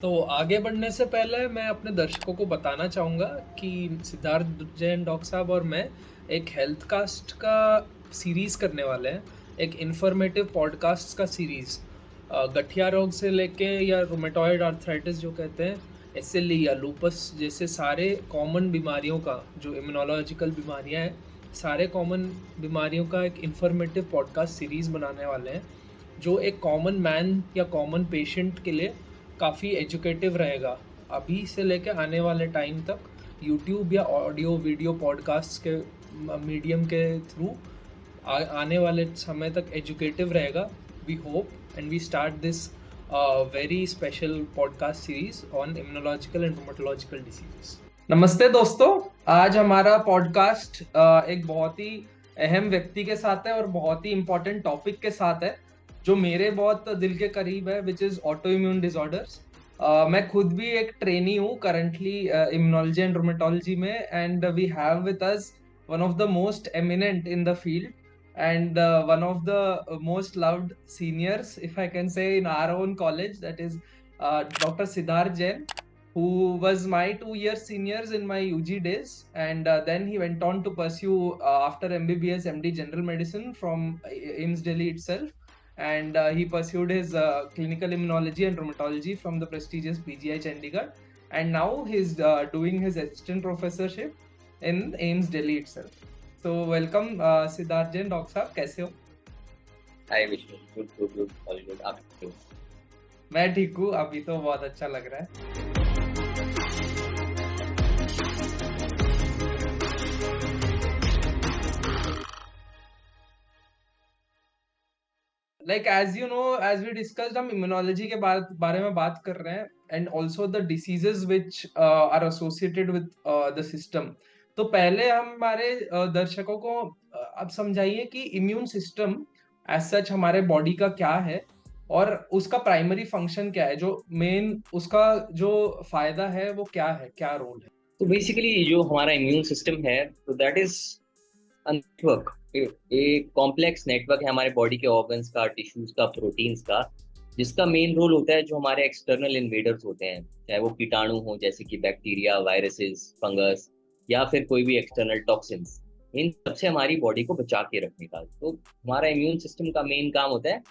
तो आगे बढ़ने से पहले मैं अपने दर्शकों को बताना चाहूँगा कि सिद्धार्थ जैन डॉक्टर साहब और मैं एक हेल्थ कास्ट का सीरीज़ करने वाले हैं। एक इन्फॉर्मेटिव पॉडकास्ट का सीरीज़ गठिया रोग से लेके या रूमेटॉइड आर्थराइटिस जो कहते हैं, एसएलई या लूपस जैसे सारे कॉमन बीमारियों का, जो इम्यूनोलॉजिकल बीमारियां हैं, सारे कॉमन बीमारियों का एक इन्फॉर्मेटिव पॉडकास्ट सीरीज़ बनाने वाले हैं, जो एक कॉमन मैन या कॉमन पेशेंट के लिए काफ़ी एजुकेटिव रहेगा। अभी से लेके आने वाले टाइम तक यूट्यूब या ऑडियो वीडियो पॉडकास्ट के मीडियम के थ्रू आने वाले समय तक एजुकेटिव रहेगा। We hope and we start this very special podcast series on immunological and rheumatological diseases. नमस्ते दोस्तों, आज हमारा पॉडकास्ट एक बहुत ही अहम व्यक्ति के साथ है और बहुत ही इम्पोर्टेंट टॉपिक के साथ है जो मेरे बहुत दिल के करीब है, which is auto immune disorders. मैं खुद भी एक ट्रेनी हूँ करंटली इम्यूनोलॉजी एंड रोमेटोलॉजी में, and we have with us one of the most eminent in the field and one of the most loved seniors, if I can say, in our own college, that is Dr. Siddharth Jain, who was my 2 year seniors in my UG days, and then he went on to pursue after MBBS MD General Medicine from AIIMS Delhi itself, and he pursued his clinical immunology and rheumatology from the prestigious PGI Chandigarh, and now he's doing his assistant professorship in AIIMS Delhi itself. So welcome Siddharth Jain, doctor साहब कैसे हो? Hi Vishnu, good good good all good. आप कैसे हो? मैं ठीक हूँ, अभी तो बहुत अच्छा लग रहा है। Like as you know, as we discussed, हम इम्यूनोलॉजी के बारे में बात कर रहे हैं and also the diseases which are associated with the system. तो पहले हम हमारे दर्शकों को अब समझाइए कि इम्यून सिस्टम एज सच हमारे बॉडी का क्या है और उसका प्राइमरी फंक्शन क्या है, जो मेन उसका जो फायदा है वो क्या है, क्या रोल है। तो बेसिकली जो हमारा इम्यून सिस्टम है, तो दैट इज अ नेटवर्क, एक कॉम्प्लेक्स नेटवर्क है हमारे बॉडी के ऑर्गन्स का, टिश्यूज का, प्रोटीन्स का, जिसका मेन रोल होता है जो हमारे एक्सटर्नल इन्वेडर्स होते हैं, चाहे वो कीटाणु हो जैसे कि बैक्टीरिया, वायरसेस, फंगस, या फिर कोई भी एक्सटर्नल टॉक्सिन्स। इन सबसे हमारी बॉडी को बचा के रखने का, तो हमारा इम्यून सिस्टम का मेन काम होता है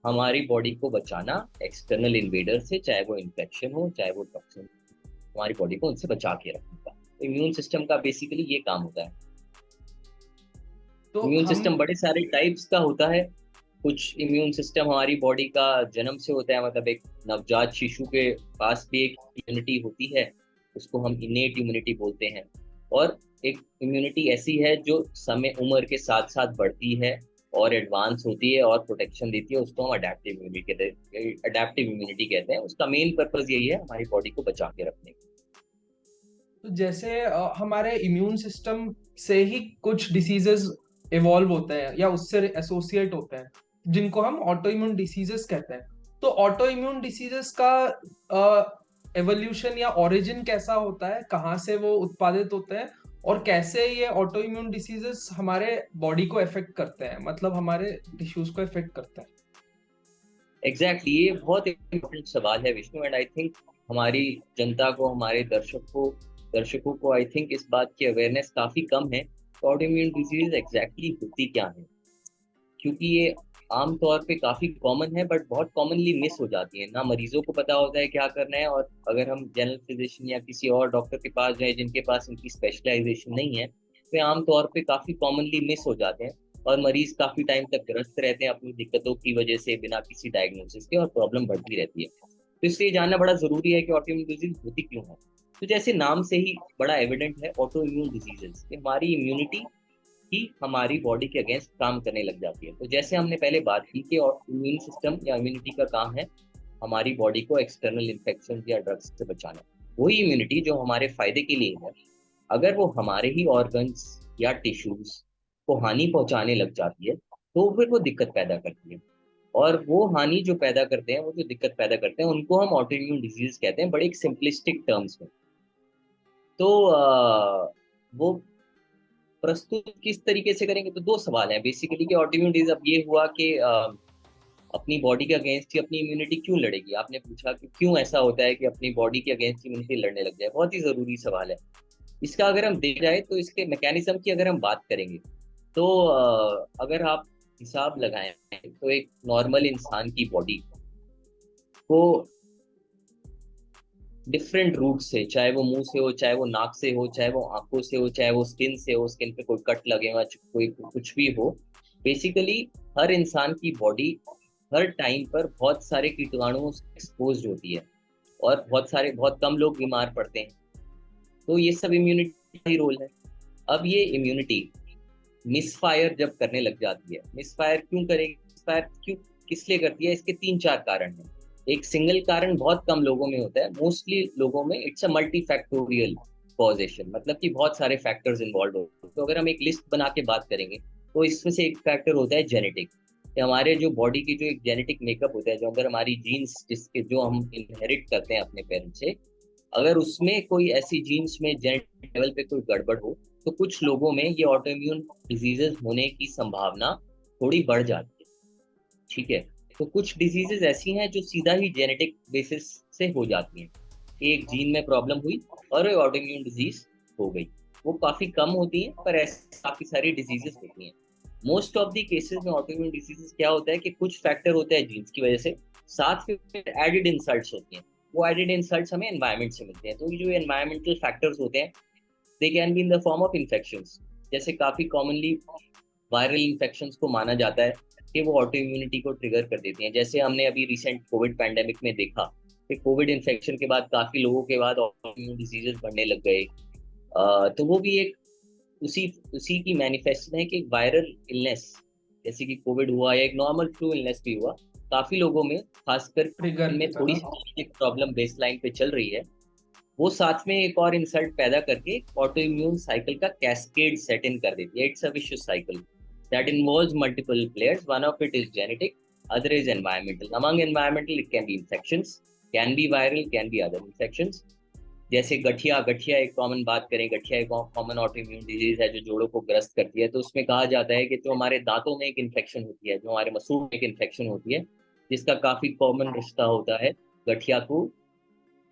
हमारी बॉडी को बचाना एक्सटर्नल इन्वेडर से, चाहे वो इन्फेक्शन हो चाहे वो टॉक्सिन, हमारी बॉडी को उनसे बचा के रखने का। तो इम्यून सिस्टम का बेसिकली ये काम होता है। तो इम्यून हम सिस्टम बड़े सारे टाइप्स का होता है। कुछ इम्यून सिस्टम हमारी बॉडी का जन्म से होता है, मतलब एक नवजात शिशु के पास भी एक इम्यूनिटी होती है, उसको हम इनेट इम्यूनिटी बोलते हैं। और एक इम्यूनिटी ऐसी है जो समय उम्र के साथ साथ बढ़ती है और एडवांस होती है और प्रोटेक्शन देती है, उसको हम अडेप्टिव इम्यूनिटी कहते हैं। अडेप्टिव इम्यूनिटी कहते हैं, उसका मेन पर्पज यही है हमारी बॉडी को बचा के रखने का। तो जैसे हमारे इम्यून सिस्टम से ही कुछ डिसीजेस इवॉल्व होते हैं या उससे एसोसिएट होते हैं, जिनको हम ऑटो इम्यून डिसीजेस कहते हैं। तो ऑटो इम्यून डिसीजेस का एवोल्यूशन या ओरिजिन कैसा होता है, कहाँ से वो उत्पादित होते हैं और कैसे ये ऑटो इम्यून डिसीजेस हमारे बॉडी को इफेक्ट करते हैं, मतलब हमारे टिश्यूज को इफेक्ट करते हैं। एग्जैक्टली ये बहुत इम्पोर्टेंट सवाल है विष्णु, एंड आई थिंक हमारी जनता को, हमारे दर्शकों को आई थिंक इस बात की अवेयरनेस काफी कम है। ऑटोइम्यून डिजीज एग्जैक्टली होती क्या है, क्योंकि ये आमतौर पे काफी कॉमन है बट बहुत कॉमनली मिस हो जाती है। ना मरीजों को पता होता है क्या करना है, और अगर हम जनरल फिजिशियन या किसी और डॉक्टर के पास जाए जिनके पास इनकी स्पेशलाइजेशन नहीं है, तो आमतौर पे काफी कॉमनली मिस हो जाते हैं और मरीज काफी टाइम तक ग्रस्त रहते हैं अपनी दिक्कतों की वजह से, बिना किसी डायग्नोसिस के, और प्रॉब्लम बढ़ती रहती है। तो इसलिए जानना बड़ा जरूरी है कि ऑटोइम्यून डिजीज होती क्यों है। तो जैसे नाम से ही बड़ा एविडेंट है, ऑटो इम्यून डिजीजेस, हमारी इम्यूनिटी ही हमारी बॉडी के अगेंस्ट काम करने लग जाती है। तो जैसे हमने पहले बात की कि इम्यून सिस्टम या इम्यूनिटी का काम है हमारी बॉडी को एक्सटर्नल इन्फेक्शन या ड्रग्स से बचाना। वही इम्यूनिटी जो हमारे फायदे के लिए है, अगर वो हमारे ही ऑर्गन्स या टिश्यूज को हानि पहुंचाने लग जाती है तो फिर वो दिक्कत पैदा करती है। और वो हानि जो पैदा करते हैं, वो जो दिक्कत पैदा करते हैं, उनको हम ऑटो इम्यून डिजीज कहते हैं, बड़े एक सिंपलिस्टिक टर्म्स में। तो वो प्रस्तुत किस तरीके से करेंगे, तो दो सवाल हैं बेसिकली कि ऑटोइम्यून डिजीज। अब ये हुआ कि अपनी बॉडी के अगेंस्ट ही अपनी इम्यूनिटी क्यों लड़ेगी? आपने पूछा कि क्यों ऐसा होता है कि अपनी बॉडी के अगेंस्ट इम्यूनिटी लड़ने लग जाए। बहुत ही ज़रूरी सवाल है। इसका अगर हम देख जाए तो इसके मैकेनिज्म की अगर हम बात करेंगे तो अगर आप हिसाब लगाएं तो एक नॉर्मल इंसान की बॉडी को डिफरेंट रूट से, चाहे वो मुंह से हो, चाहे वो नाक से हो, चाहे वो आंखों से हो, चाहे वो स्किन से हो, स्किन पे कोई कट लगे हुआ, कोई कुछ भी हो, बेसिकली हर इंसान की बॉडी हर टाइम पर बहुत सारे कीटाणुओं से एक्सपोज होती है और बहुत कम लोग बीमार पड़ते हैं। तो ये सब इम्यूनिटी का ही रोल है। अब ये इम्यूनिटी मिसफायर जब करने लग जाती है, मिसफायर क्यों करेगी, मिसफायर क्यों किस लिए करती है, इसके 3-4 कारण हैं। एक सिंगल कारण बहुत कम लोगों में होता है, मोस्टली लोगों में it's a multi factorial causation, मतलब कि बहुत सारे फैक्टर्स इन्वॉल्व होते हैं। तो अगर हम एक लिस्ट बना के बात करेंगे तो इसमें से एक फैक्टर होता है जेनेटिक, कि हमारे जो बॉडी की जो एक जेनेटिक मेकअप होता है, जो अंदर हमारी जीन्स जिसके जो हम इनहेरिट करते हैं अपने पेरेंट्स से, अगर उसमें कोई ऐसी जीन्स में जेनेटिक लेवल पे कोई गड़बड़ हो तो कुछ लोगों में ये ऑटोइम्यून डिजीजेस होने की संभावना थोड़ी बढ़ जाती है। ठीक है, तो कुछ डिजीजेस ऐसी हैं जो सीधा ही जेनेटिक बेसिस से हो जाती हैं, कि एक जीन में प्रॉब्लम हुई और ऑटोइम्यून डिजीज हो गई। वो काफी कम होती हैं पर ऐसी काफी सारी डिजीजेस होती हैं। मोस्ट ऑफ द केसेस में ऑटोइम्यून डिजीजेस क्या होता है कि कुछ फैक्टर होते हैं जीन्स की वजह से, साथ में एडिड इंसल्ट्स होती हैं। वो एडिड इंसल्ट्स हमें एनवायरनमेंट से मिलते हैं। तो ये जो एनवायरमेंटल फैक्टर्स होते हैं, दे can be in the form of infections. जैसे काफी कॉमनली वायरल इन्फेक्शंस को माना जाता है कि वो ऑटो इम्यूनिटी को ट्रिगर कर देती हैं। जैसे हमने अभी रिसेंट कोविड पैंडेमिक में देखा कि कोविड इन्फेक्शन के बाद काफी लोगों के बाद ऑटो इम्यून डिजीजेस बढ़ने लग गए। तो वो भी एक उसी उसी की मैनिफेस्टेशन है कि वायरल इलनेस जैसे कि कोविड हुआ या एक नॉर्मल फ्लू इलनेस भी हुआ, काफी लोगों में खासकर ट्रिगर की इनमें थोड़ी तरह। सी प्रॉब्लम बेस लाइन पे चल रही है, वो साथ में एक और इंसल्ट पैदा करके ऑटो इम्यून साइकिल का कैस्केड सेट इन कर देती है। It's a vicious cycle that involves multiple players, one of it is genetic, other is environmental. Among environmental it can be infections, can be viral, can be other infections. जैसे गठिया गठिया एक common बात करें, गठिया एक कॉमन ऑटो इम्यून डिजीज है जो जोड़ों को ग्रस्त करती है। तो उसमें कहा जाता है कि जो हमारे दांतों में एक इन्फेक्शन होती है, जो हमारे मसूड़ में एक इन्फेक्शन होती है, जिसका काफी कॉमन रिश्ता होता है गठिया को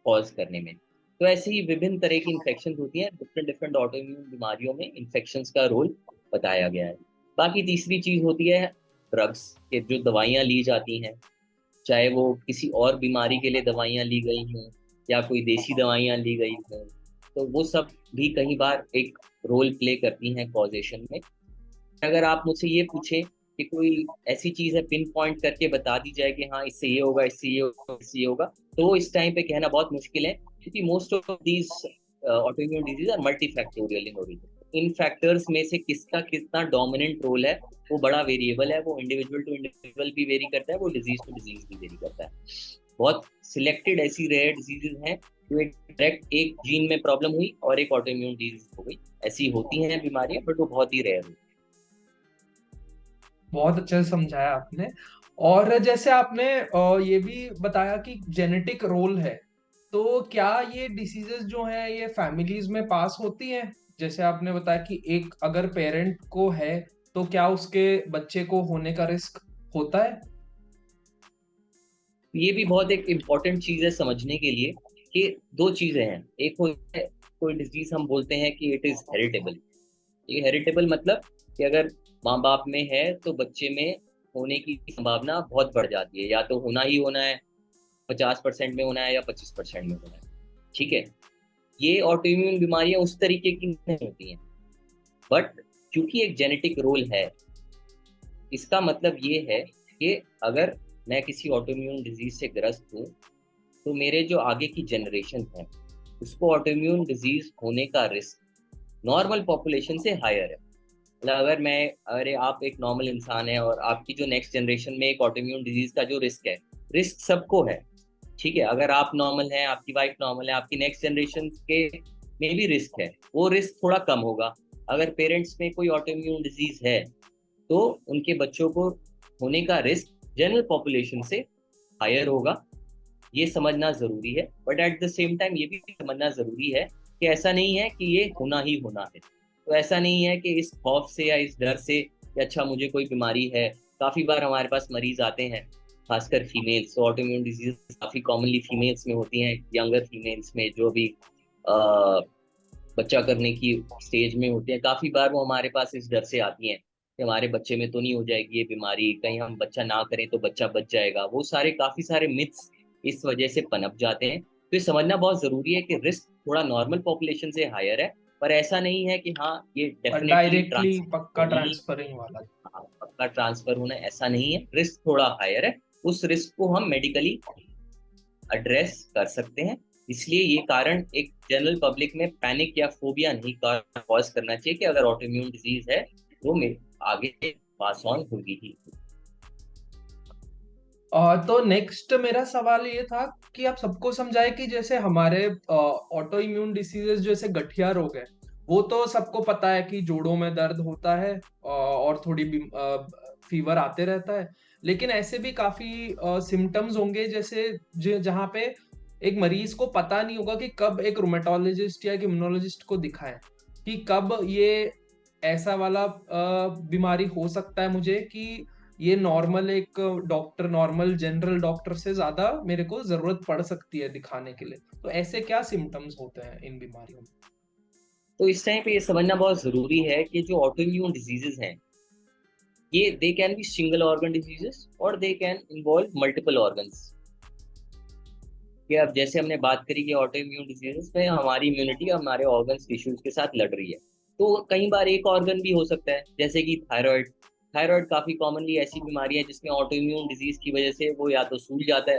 कॉज करने में। तो ऐसे ही विभिन्न तरह की इन्फेक्शन होती हैं, डिफरेंट डिफरेंट ऑटो इम्यून बीमारियों में इन्फेक्शंस का रोल बताया गया है। बाकी तीसरी चीज होती है ड्रग्स के, जो दवाइयाँ ली जाती हैं, चाहे वो किसी और बीमारी के लिए दवाइयाँ ली गई हों या कोई देसी दवाइयाँ ली गई हों, तो वो सब भी कई बार एक रोल प्ले करती हैं कॉजेशन में। अगर आप मुझसे ये पूछें कि कोई ऐसी चीज है पिन पॉइंट करके बता दी जाए कि हाँ इससे ये होगा, इससे ये होगा, इससे ये होगा, तो वो इस टाइम पे कहना बहुत मुश्किल है, क्योंकि most of these autoimmune disease are multifactorial in origin. इन फैक्टर्स में से किसका कितना डोमिनेंट रोल है वो बड़ा वेरिएबल है, वो इंडिविजुअल टू इंडिविजुअल भी वेरी करता है, वो डिजीज टू डिजीज भी वेरी करता है। बहुत सिलेक्टेड ऐसी रेयर डिजीजेज हैं जो एक डायरेक्ट एक जीन में प्रॉब्लम हुई और एक ऑटोइम्यून डिजीज हो गई, ऐसी होती हैं बीमारियां, बट वो बहुत ही रेयर होती हैं। बहुत अच्छे से समझाया आपने। और जैसे आपने ये भी बताया कि जेनेटिक रोल है, तो क्या ये डिसीजेस जो हैं ये फैमिलीज में पास होती हैं? जैसे आपने बताया कि एक अगर पेरेंट को है तो क्या उसके बच्चे को होने का रिस्क होता है? ये भी बहुत एक इम्पॉर्टेंट चीज है समझने के लिए कि दो चीजें हैं। एक होता है कोई डिजीज, हम बोलते हैं कि इट इज हेरिटेबल। ये हेरिटेबल मतलब कि अगर माँ बाप में है तो बच्चे में होने की संभावना बहुत बढ़ जाती है, या तो होना ही होना है, 50% में होना है या 25% में होना है। ठीक है, ये ऑटोइम्यून बीमारियां उस तरीके की नहीं होती हैं, बट क्योंकि एक जेनेटिक रोल है, इसका मतलब ये है कि अगर मैं किसी ऑटोइम्यून डिजीज से ग्रस्त हूँ तो मेरे जो आगे की जनरेशन है उसको ऑटोइम्यून डिजीज होने का रिस्क नॉर्मल पॉपुलेशन से हायर है। मतलब अगर आप एक नॉर्मल इंसान है और आपकी जो नेक्स्ट जनरेशन में एक ऑटोइम्यून डिजीज का जो रिस्क है, रिस्क सबको है। ठीक है, अगर आप नॉर्मल हैं, आपकी वाइफ नॉर्मल है, आपकी नेक्स्ट जनरेशन के में भी रिस्क है, वो रिस्क थोड़ा कम होगा। अगर पेरेंट्स में कोई ऑटोइम्यून डिजीज है तो उनके बच्चों को होने का रिस्क जनरल पॉपुलेशन से हायर होगा। ये समझना जरूरी है, but at the same time ये भी समझना जरूरी है कि ऐसा नहीं है कि ये होना ही होना है। तो ऐसा नहीं है कि इस खौफ से या इस डर से कि अच्छा मुझे कोई बीमारी है। काफी बार हमारे पास मरीज आते हैं खासकर फीमेल्स। तो ऑटो इम्यून डिजीज काफी कॉमनली फीमेल्स में होती हैं, यंगर फीमेल्स में जो भी बच्चा करने की स्टेज में होती हैं। काफी बार वो हमारे पास इस डर से आती हैं कि हमारे बच्चे में तो नहीं हो जाएगी ये बीमारी, कहीं हम बच्चा ना करें तो बच्चा बच जाएगा। वो सारे काफी सारे मिथ्स इस वजह से पनप जाते हैं। तो ये समझना बहुत जरूरी है कि रिस्क थोड़ा नॉर्मल पॉपुलेशन से हायर है, पर ऐसा नहीं है कि हाँ ये और डेफिनेटली डायरेक्टली ट्रांसफर पक्का होगी ही। ट्रांसफरिंग वाला। हाँ, पक्का ट्रांसफर होना ऐसा नहीं है, रिस्क थोड़ा हायर है। उस रिस्क को हम मेडिकली एड्रेस कर सकते हैं। इसलिए ये कारण एक जनरल पब्लिक में पैनिक या फोबिया नहीं कॉज करना चाहिए कि अगर ऑटोइम्यून डिजीज है तो आगे पास ऑन होगी ही। तो नेक्स्ट मेरा सवाल ये था कि आप सबको समझाए कि जैसे हमारे ऑटो इम्यून डिसीजेस जैसे गठिया रोग है, वो तो सबको पता है कि जोड़ों में दर्द होता है और थोड़ी फीवर आते रहता है। लेकिन ऐसे भी काफी सिम्टम्स होंगे जैसे जहाँ पे एक मरीज को पता नहीं होगा कि कब एक रूमेटोलॉजिस्ट या एक इम्यूनोलॉजिस्ट को दिखाएं, कि कब ये ऐसा वाला बीमारी हो सकता है मुझे कि ये नॉर्मल एक डॉक्टर, नॉर्मल जनरल डॉक्टर से ज्यादा मेरे को जरूरत पड़ सकती है दिखाने के लिए। तो ऐसे क्या सिम्टम्स होते हैं इन बीमारियों में? तो इस टाइम पे ये समझना बहुत जरूरी है कि जो ऑटोइम्यून डिजीजेस हैं ये they can be single organ diseases और they can involve multiple organs. कि अब जैसे हमने बात करी कि ऑटो इम्यून डिजीजेस में हमारी इम्यूनिटी हमारे ऑर्गन्स टिश्यूज के साथ लड़ रही है, तो कई बार एक ऑर्गन भी हो सकता है, जैसे कि थायराइड। थायराइड काफी कॉमनली ऐसी बीमारी है जिसमें ऑटो इम्यून डिजीज की वजह से वो या तो फूल जाता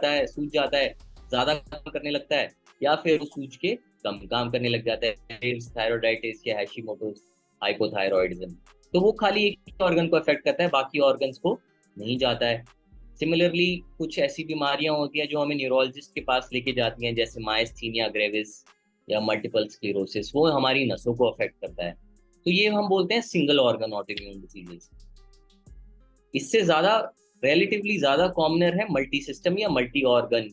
है, सूज जाता है, ज्यादा काम करने लगता है, या फिर वो सूज के कम काम करने लग जाता है, थायरोडाइटिस या हैशीमोटोस हाइपोथायरॉइडिज्म। तो वो खाली एक ऑर्गन को अफेक्ट करता है, बाकी ऑर्गन्स को नहीं जाता है। सिमिलरली कुछ ऐसी बीमारियां होती हैं जो हमें न्यूरोलॉजिस्ट के पास लेके जाती हैं, जैसे माइस्थीनिया ग्रेविस या मल्टीपल स्क्लेरोसिस, वो हमारी नसों को अफेक्ट करता है। तो ये हम बोलते हैं सिंगल ऑर्गन ऑटोइम्यून डिजीजेस। इससे ज्यादा रिलेटिवली ज्यादा कॉमनर है मल्टी सिस्टम या मल्टी ऑर्गन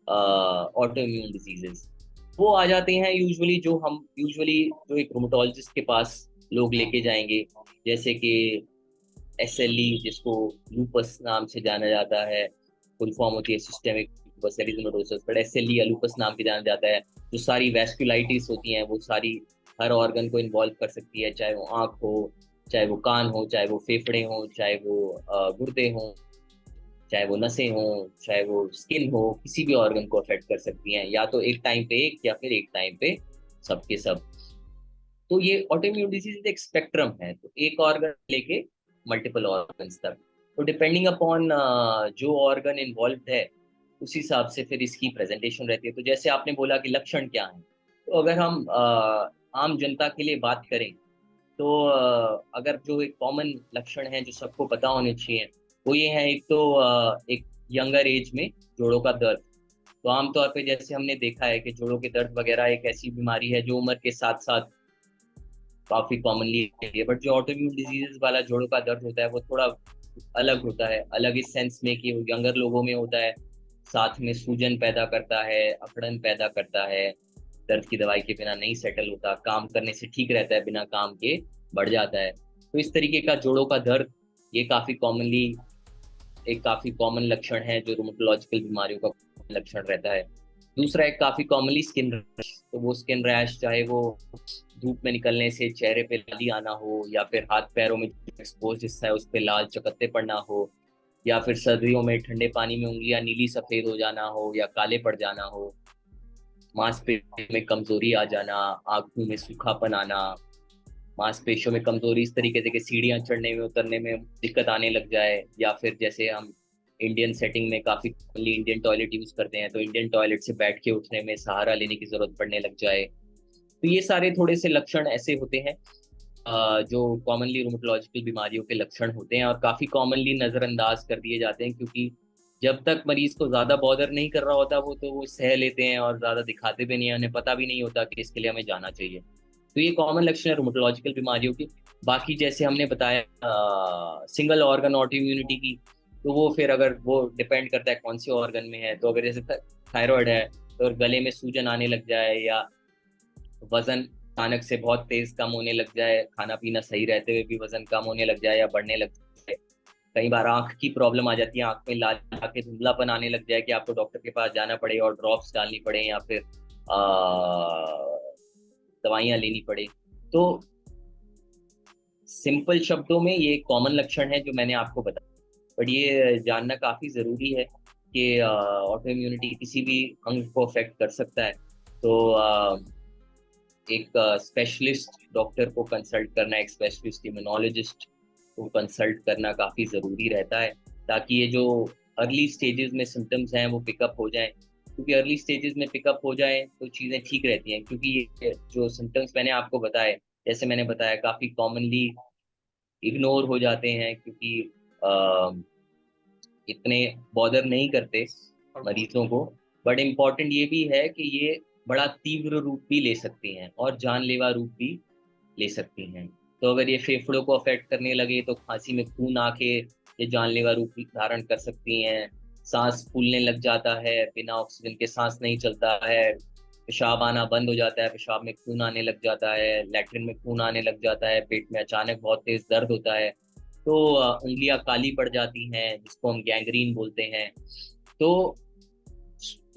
ऑटोइम्यून डिजीजेस। वो आ जाते हैं यूजुअली जो एक रूमेटोलॉजिस्ट के पास लोग लेके जाएंगे, जैसे कि एसएलई, जिसको लूपस नाम से जाना जाता है, फुल फॉर्म होती है सिस्टेमिक लूपस एरिथेमेटोसस, बट एसएलई या लूपस नाम से जाना जाता है। जो सारी वैस्कुलाइटिस होती हैं वो सारी हर ऑर्गन को इन्वॉल्व कर सकती है, चाहे वो आंख हो, चाहे वो कान हो, चाहे वो फेफड़े हो, चाहे वो गुर्दे हो, चाहे वो नसें हो, चाहे वो स्किन हो, किसी भी ऑर्गन को अफेक्ट कर सकती हैं, या तो एक टाइम पे एक या फिर एक टाइम पे सबके सब। तो ये ऑटोइम्यून डिजीज एक स्पेक्ट्रम है, तो एक ऑर्गन लेके मल्टीपल ऑर्गन्स तक। तो डिपेंडिंग अपॉन जो ऑर्गन इन्वॉल्व है उस हिसाब से फिर इसकी प्रेजेंटेशन रहती है। तो जैसे आपने बोला कि लक्षण क्या है, तो अगर हम आम जनता के लिए बात करें तो अगर जो एक कॉमन लक्षण है जो सबको पता होने चाहिए वो ये है, एक तो एक यंगर एज में जोड़ों का दर्द। तो आमतौर पे जैसे हमने देखा है कि जोड़ों के दर्द वगैरह एक ऐसी बीमारी है जो उम्र के साथ साथ काफी कॉमनली है। बट जो ऑटोइम्यून डिजीजेस वाला जोड़ों का दर्द होता है वो थोड़ा अलग होता है, अलग इस सेंस में कि वो यंगर लोगों में होता है, साथ में सूजन पैदा करता है, अकड़न पैदा करता है, दर्द की दवाई के बिना नहीं सेटल होता, काम करने से ठीक रहता है, बिना काम के बढ़ जाता है। तो इस तरीके का जोड़ों का दर्द ये काफी कॉमन लक्षण है जो रूमेटोलॉजिकल बीमारियों का लक्षण रहता है। दूसरा एक काफी कॉमनली स्किन रैश। तो वो स्किन रैश चाहे वो धूप में निकलने से चेहरे पे लाली आना हो, या फिर हाथ पैरों में एक्सपोज हिस्सा है उस पे लाल चकत्ते पड़ना हो, या फिर सर्दियों में ठंडे पानी में उंगलियां नीली सफेद हो जाना हो या काले पड़ जाना हो, मांसपेशियों में कमजोरी आ जाना, आंखों में सूखापन आना, मांसपेशियों में कमजोरी इस तरीके से कि सीढ़ियां चढ़ने में उतरने में दिक्कत आने लग जाए, या फिर जैसे हम इंडियन सेटिंग में काफी इंडियन टॉयलेट यूज करते हैं तो इंडियन टॉयलेट से बैठ के उठने में सहारा लेने की जरूरत पड़ने लग जाए। तो ये सारे थोड़े से लक्षण ऐसे होते हैं जो कॉमनली रूमेटोलॉजिकल बीमारियों के लक्षण होते हैं और काफी कॉमनली नजरअंदाज कर दिए जाते हैं, क्योंकि जब तक मरीज को ज्यादा बॉदर नहीं कर रहा होता वो सह लेते हैं और ज्यादा दिखाते भी नहीं है, उन्हें पता भी नहीं होता कि इसके लिए हमें जाना चाहिए। तो ये कॉमन लक्षण है रूमेटोलॉजिकल बीमारियों की। बाकी जैसे हमने बताया सिंगल ऑर्गन ऑटो इम्यूनिटी की, तो वो फिर अगर वो डिपेंड करता है कौन से ऑर्गन में है। तो अगर जैसे थायराइड है तो अगर गले में सूजन आने लग जाए, या वजन अचानक से बहुत तेज कम होने लग जाए, खाना पीना सही रहते हुए भी वजन कम होने लग जाए या बढ़ने लग जाए, कई बार आंख की प्रॉब्लम आ जाती है, आंख में लाल आके धुंधलापन आने लग जाए कि आपको डॉक्टर के पास जाना पड़े और ड्रॉप्स डालनी पड़े या फिर दवाइयाँ लेनी पड़े। तो सिंपल शब्दों में ये कॉमन लक्षण है जो मैंने आपको बताया, बट ये जानना काफ़ी ज़रूरी है कि ऑटो इम्यूनिटी किसी भी अंग को अफेक्ट कर सकता है। तो एक स्पेशलिस्ट डॉक्टर को कंसल्ट करना, एक स्पेशलिस्ट इम्यूनोलॉजिस्ट को कंसल्ट करना काफ़ी ज़रूरी रहता है, ताकि ये जो अर्ली स्टेजेस में सिम्टम्स हैं वो पिकअप हो जाएं। क्योंकि अर्ली स्टेजेस में पिकअप हो जाएं तो चीज़ें ठीक रहती हैं, क्योंकि ये जो सिम्टम्स मैंने आपको बताए, जैसे मैंने बताया, काफ़ी कॉमनली इग्नोर हो जाते हैं, क्योंकि अ, इतने बॉदर नहीं करते मरीजों को। बट इम्पॉर्टेंट ये भी है कि ये बड़ा तीव्र रूप भी ले सकती हैं और जानलेवा रूप भी ले सकती हैं। तो अगर ये फेफड़ों को अफेक्ट करने लगे तो खांसी में खून आके ये जानलेवा रूप भी धारण कर सकती हैं। सांस फूलने लग जाता है, बिना ऑक्सीजन के सांस नहीं चलता है, पेशाब आना बंद हो जाता है, पेशाब में खून आने लग जाता है, लैट्रिन में खून आने लग जाता है, पेट में अचानक बहुत तेज दर्द होता है, तो उंगलियां काली पड़ जाती हैं जिसको हम गैंग्रीन बोलते हैं। तो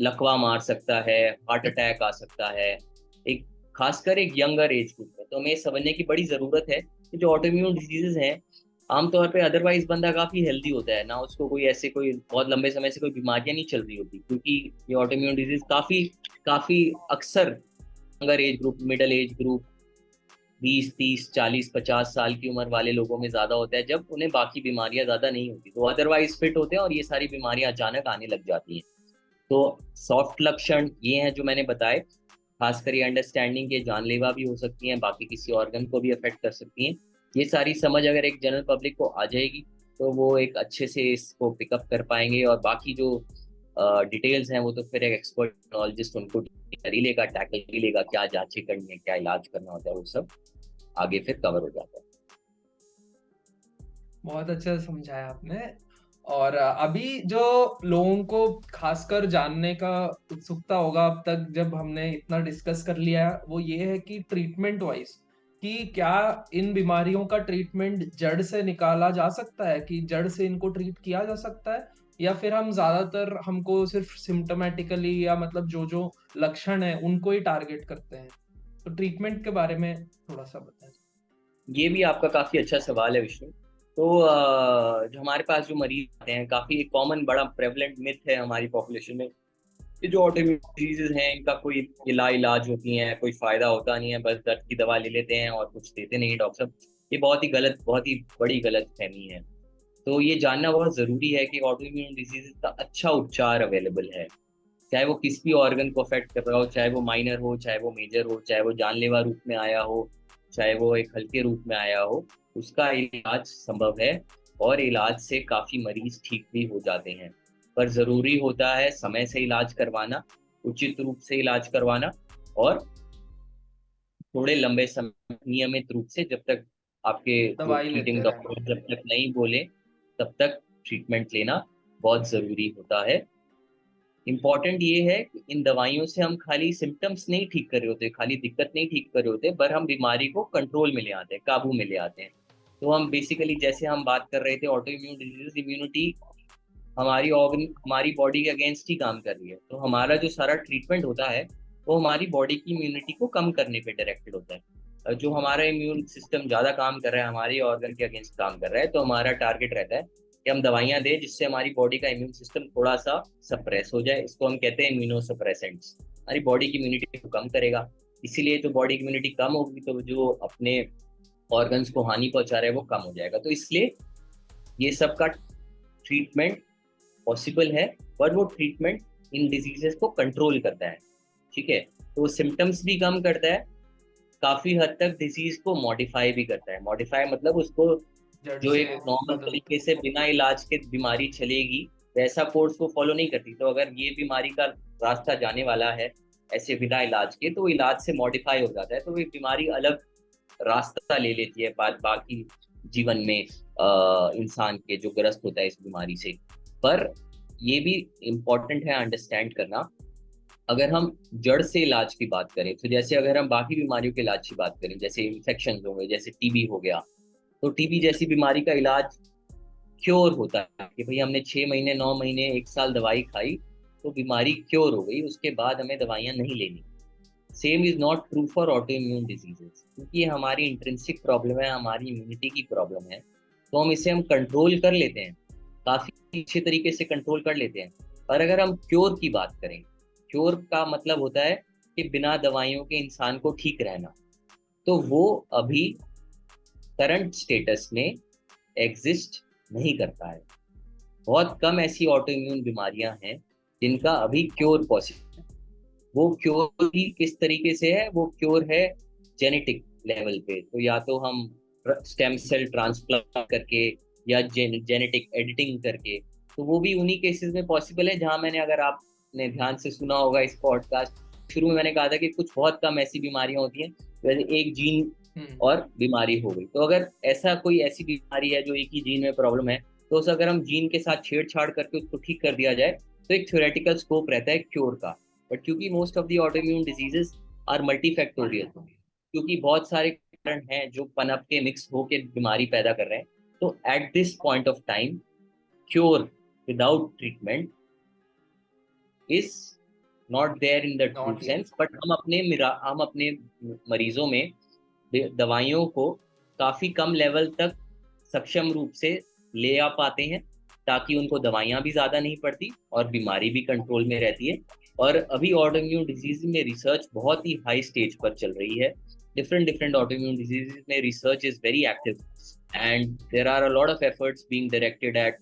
लकवा मार सकता है, हार्ट अटैक आ सकता है, एक खासकर एक यंगर एज ग्रुप में। तो हमें समझने की बड़ी ज़रूरत है कि जो ऑटोइम्यून डिजीजेज हैं, आमतौर पे अदरवाइज बंदा काफ़ी हेल्दी होता है ना, उसको कोई ऐसे कोई बहुत लंबे समय से कोई बीमारियां नहीं चल रही होती, क्योंकि ये ऑटोइम्यून डिजीज काफ़ी काफ़ी अक्सर younger age group, middle age group, 20, 30, 40, 50 साल की उम्र वाले लोगों में ज़्यादा होता है, जब उन्हें बाकी बीमारियां ज़्यादा नहीं होती, तो अदरवाइज फिट होते हैं और ये सारी बीमारियां अचानक आने लग जाती हैं। तो सॉफ्ट लक्षण ये हैं जो मैंने बताए, खासकर ये अंडरस्टैंडिंग के जानलेवा भी हो सकती हैं, बाकी किसी ऑर्गन को भी अफेक्ट कर सकती हैं। ये सारी समझ अगर एक जनरल पब्लिक को आ जाएगी तो वो एक अच्छे से इसको पिकअप कर पाएंगे, और बाकी जो डिटेल्स हैं वो तो फिर एक एक्सपर्ट टेक्नोलॉजिस्ट उनको कर ही लेगा, टैकल ही लेगा, क्या जांचें करनी है, क्या इलाज करना होता है, वो सब आगे फिर कवर हो जाता है। बहुत अच्छा समझाया आपने। और अभी जो लोगों को खासकर जानने का उत्सुकता होगा अब तक जब हमने इतना डिस्कस कर लिया, वो ये है कि ट्रीटमेंट वाइज कि क्या इन बीमारियों का ट्रीटमेंट जड़ से निकाला जा सकता है, कि जड़ से इनको ट्रीट किया जा सकता है, या फिर हम ज्यादातर हमको सिर्फ सिम्टोमेटिकली या मतलब जो जो लक्षण है उनको ही टारगेट करते हैं। तो ट्रीटमेंट के बारे में थोड़ा सा बताएं। ये भी आपका काफ़ी अच्छा सवाल है विष्णु। तो जो हमारे पास जो मरीज आते हैं, काफ़ी एक कॉमन बड़ा प्रेवलेंट मिथ है हमारी पॉपुलेशन में कि जो ऑटोइम्यून डिजीजेज हैं इनका कोई इलाज होती है, कोई फायदा होता नहीं है, बस दर्द की दवा ले लेते हैं और कुछ देते नहीं डॉक्टर साहब। ये बहुत ही गलत, बहुत ही बड़ी गलत फहमी है। तो ये जानना बहुत ज़रूरी है कि ऑटोइम्यून डिजीजेज का अच्छा उपचार अवेलेबल है, चाहे वो किस भी ऑर्गन को अफेक्ट कर रहा हो, चाहे वो माइनर हो, चाहे वो मेजर हो, चाहे वो जानलेवा रूप में आया हो, चाहे वो एक हल्के रूप में आया हो, उसका इलाज संभव है और इलाज से काफ़ी मरीज ठीक भी हो जाते हैं। पर ज़रूरी होता है समय से इलाज करवाना, उचित रूप से इलाज करवाना, और थोड़े लंबे समय नियमित रूप से, जब तक आपके जो दवाई ट्रीटिंग लेते रहना। डॉक्टर जब तक नहीं बोले तब तक ट्रीटमेंट लेना बहुत ज़रूरी होता है। इम्पॉर्टेंट ये है कि इन दवाइयों से हम खाली सिम्टम्स नहीं ठीक कर रहे होते, खाली दिक्कत नहीं ठीक कर रहे होते, पर हम बीमारी को कंट्रोल में ले आते हैं, काबू में ले आते हैं। तो हम बेसिकली, जैसे हम बात कर रहे थे ऑटो इम्यून डिजीज, इम्यूनिटी हमारी ऑर्गन, हमारी बॉडी के अगेंस्ट ही काम कर रही है, तो हमारा जो सारा ट्रीटमेंट होता है वो हमारी बॉडी की इम्यूनिटी को कम करने पे डायरेक्टेड होता है। जो हमारा इम्यून सिस्टम ज़्यादा काम कर रहा है, हमारे ऑर्गन के अगेंस्ट काम कर रहा है, तो हमारा टारगेट रहता है कि हम दवाइयाँ दें जिससे हमारी बॉडी का इम्यून सिस्टम थोड़ा सा सप्रेस हो जाए। इसको हम कहते हैं इम्यूनो सप्रेसेंट्स। हमारी बॉडी की इम्यूनिटी को कम करेगा। इसीलिए जो बॉडी की इम्यूनिटी कम होगी तो जो अपने ऑर्गन्स को हानि पहुंचा रहा है वो कम हो जाएगा। तो इसलिए ये सब का ट्रीटमेंट पॉसिबल है, पर वो ट्रीटमेंट इन डिजीजेस को कंट्रोल करता है। ठीक है, तो सिम्टम्स भी कम करता है, काफी हद तक डिजीज को मॉडिफाई भी करता है। मॉडिफाई मतलब उसको, जड़ जो से एक नॉर्मल बदल। तरीके से बिना इलाज के बीमारी चलेगी वैसा कोर्स वो फॉलो नहीं करती, तो अगर ये बीमारी का रास्ता जाने वाला है ऐसे बिना इलाज के, तो इलाज से मॉडिफाई हो जाता है, तो ये बीमारी अलग रास्ता ले लेती है बाकी जीवन में इंसान के जो ग्रस्त होता है इस बीमारी से। पर ये भी इम्पोर्टेंट है अंडरस्टैंड करना, अगर हम जड़ से इलाज की बात करें, तो जैसे अगर हम बाकी बीमारियों के इलाज की बात करें, जैसे इन्फेक्शन हो गए, जैसे टीबी हो गया, तो टीबी जैसी बीमारी का इलाज क्योर होता है कि भाई हमने 6 महीने 9 महीने 1 साल दवाई खाई तो बीमारी क्योर हो गई, उसके बाद हमें दवाइयाँ नहीं लेनी। Same is not true for auto immune diseases, क्योंकि ये हमारी इंट्रिंसिक प्रॉब्लम है, हमारी इम्यूनिटी की प्रॉब्लम है। तो हम कंट्रोल कर लेते हैं, काफी अच्छे तरीके से कंट्रोल कर लेते हैं। और अगर हम क्योर की बात करें, क्योर का मतलब होता है कि बिना दवाइयों के इंसान को ठीक रहना। तो वो अभी करंट स्टेटस में एग्जिस्ट नहीं करता है। बहुत कम ऐसी ऑटो इम्यून बीमारियां हैं जिनका अभी क्योर पॉसिबल है। वो क्योर भी किस तरीके से है, वो क्योर है जेनेटिक लेवल पे। तो या तो हम स्टेम सेल ट्रांसप्लांट करके या जेनेटिक एडिटिंग करके, तो वो भी उन्हीं केसेस में पॉसिबल है जहां मैंने, अगर आपने ध्यान से सुना होगा इस पॉडकास्ट, शुरू में मैंने कहा था कि कुछ बहुत कम ऐसी बीमारियां होती हैं वैसे एक जीन और बीमारी हो गई। तो अगर ऐसा कोई ऐसी बीमारी है जो एक ही जीन में प्रॉब्लम है, तो उस अगर हम जीन के साथ छेड़छाड़ करके उसको ठीक कर दिया जाए तो एक थ्योरेटिकल स्कोप रहता है क्योर का। बट क्योंकि most of the autoimmune diseases are multifactorial, क्योंकि बहुत सारे कारण हैं जो पनप के मिक्स होके बीमारी पैदा कर रहे हैं, तो at this point of time cure without treatment is not there in the true not yet. Sense. But हम अपने मरीजों में दवाइयों को काफी कम लेवल तक सक्षम रूप से ले आ पाते हैं, ताकि उनको दवाइयां भी ज्यादा नहीं पड़ती और बीमारी भी कंट्रोल में रहती है। और अभी ऑटोइम्यून डिजीज में रिसर्च बहुत ही हाई स्टेज पर चल रही है। डिफरेंट डिफरेंट ऑटोइम्यून डिजीज में research is very active and there are a lot of efforts being directed at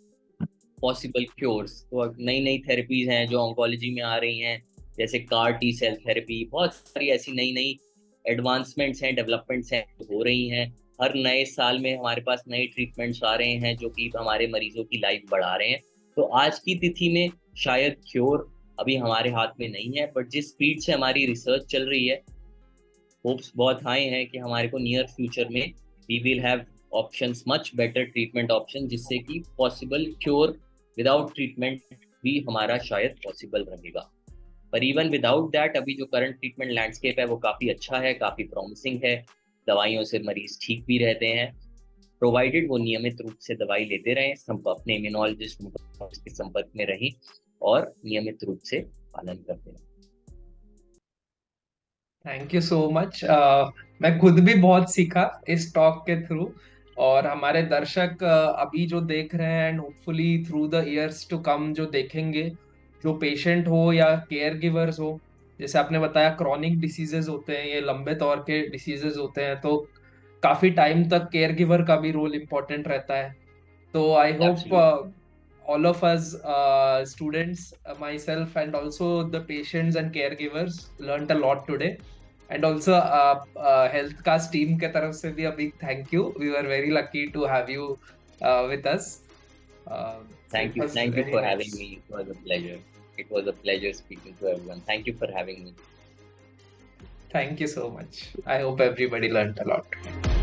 possible cures. तो नई नई थेरेपीज हैं जो ऑन्कोलॉजी में आ रही हैं, जैसे कार टी सेल थेरेपी, बहुत सारी ऐसी नई नई एडवांसमेंट्स हैं, डेवलपमेंट्स हैं हो रही हैं। हर नए साल में हमारे पास नए ट्रीटमेंट्स आ रहे हैं जो कि हमारे मरीजों की लाइफ बढ़ा रहे हैं। तो आज की तिथि में शायद क्योर अभी हमारे हाथ में नहीं है, बट जिस स्पीड से हमारी रिसर्च चल रही है, होप्स बहुत हाई हैं कि हमारे को नियर फ्यूचर में we will have options, much better treatment option, जिससे कि पॉसिबल क्योर विदाउट ट्रीटमेंट भी हमारा शायद पॉसिबल रहेगा। पर इवन विदाउट दैट अभी जो करंट ट्रीटमेंट लैंडस्केप है वो काफ़ी अच्छा है, काफ़ी प्रॉमिसिंग है। दवाइयों से मरीज ठीक भी रहते हैं, प्रोवाइडेड वो नियमित रूप से दवाई लेते रहें, अपने इम्यूनोलॉजिस्ट के संपर्क में रहें और नियमित रूप से पालन करते रहें। Thank you so much. मैं खुद भी बहुत सीखा इस टॉक के थ्रू, और हमारे दर्शक अभी जो देख रहे हैं and hopefully through the years to come जो देखेंगे, जो पेशेंट हो या केयर गिवर्स हो, जैसे आपने बताया क्रॉनिक डिसीजेज होते हैं, ये लंबे तौर के डिसीजेज होते हैं, तो काफी टाइम तक केयर गिवर का भी रोल इम्पोर्टेंट रहता है। तो I hope absolutely. all of us students, myself, and also the patients and caregivers learned a lot today. And also Healthcast team के तरफ से भी a big thank you. We were very lucky to have you with us. So it was Thank you very for having nice. me. It was a pleasure. It was a pleasure speaking to everyone. Thank you for having me. Thank you so much. I hope everybody learned a lot.